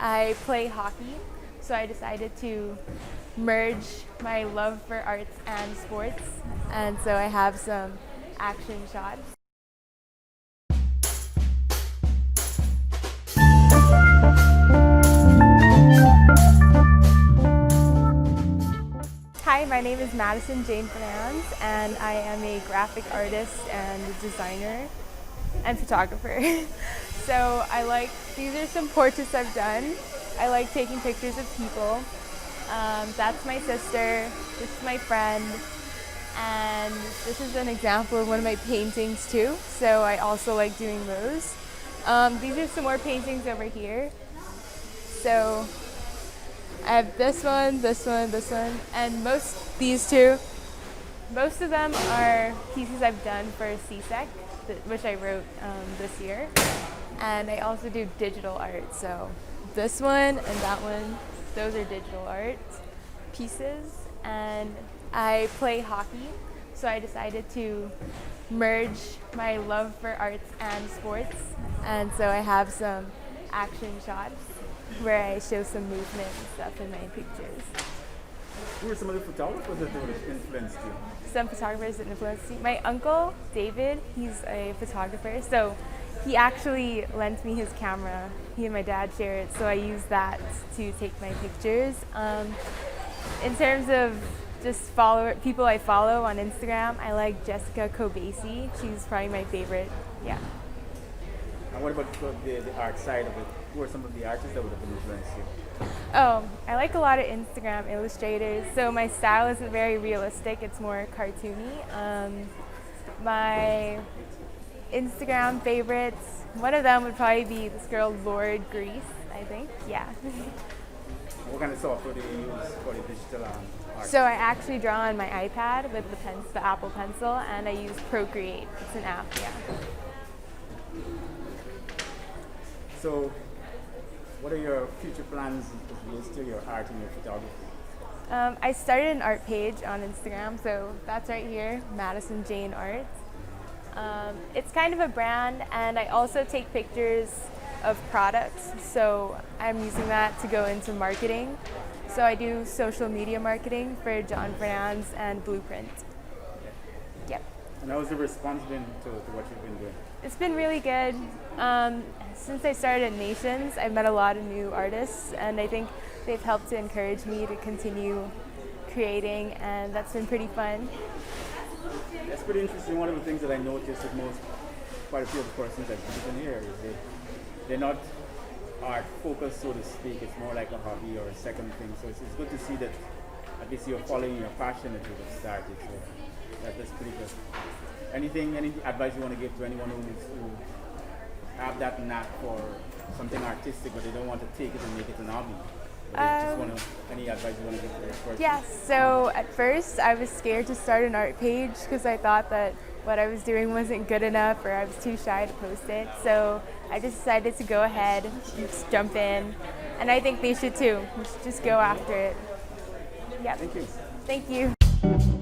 I play hockey, so I decided to merge my love for arts and sports, and so I have some action shots. Hi, my name is Madison Jane Fernandes, and I am a graphic artist and designer and photographer. So these are some portraits I've done. I like taking pictures of people. That's my sister, this is my friend, and this is an example of one of my paintings too. So I also like doing those. These are some more paintings over here. So I have this one, and these two. Most of them are pieces I've done for CSEC, which I wrote this year. And I also do digital art, so this one and that one, those are digital art pieces. And I play hockey, so I decided to merge my love for arts and sports. And so I have some action shots where I show some movement and stuff in my pictures. Who are some of the photographers that would have influenced you? Some photographers that influenced me. My uncle, David, he's a photographer, so he actually lent me his camera. He and my dad share it, so I use that to take my pictures. In terms of just people I follow on Instagram, I like Jessica Kobasi. She's probably my favorite, yeah. And what about the art side of it? Who are some of the artists that would have influenced you? Oh, I like a lot of Instagram illustrators. So my style isn't very realistic, it's more cartoony. My Instagram favorites, one of them would probably be this girl, Lord Grease, I think, yeah. What kind of software do you use for the digital art? So I actually draw on my iPad with the Apple Pencil, and I use Procreate. It's an app, yeah. So, what are your future plans as relates to your art and your photography? I started an art page on Instagram, so that's right here, Madison Jane Art. It's kind of a brand, and I also take pictures of products, so I'm using that to go into marketing. So I do social media marketing for John Fernandes and Blueprint. Yep. And how's the response been to what you've been doing? It's been really good. Since I started at Nations, I've met a lot of new artists, and I think they've helped to encourage me to continue creating, and that's been pretty fun. That's pretty interesting. One of the things that I noticed with quite a few of the persons that have been here is they're not art focused, so to speak. It's more like a hobby or a second thing. So it's good to see that at least you're following your passion that you have started. So that's pretty good. Any advice you want to give to anyone who have that knack for something artistic, but they don't want to take it and make it an hobby? Any advice you want to give to this person? Yes, so at first I was scared to start an art page because I thought that what I was doing wasn't good enough, or I was too shy to post it. So I just decided to go ahead and just jump in, and I think they should too. We should just go after it. Yeah. Thank you. Thank you.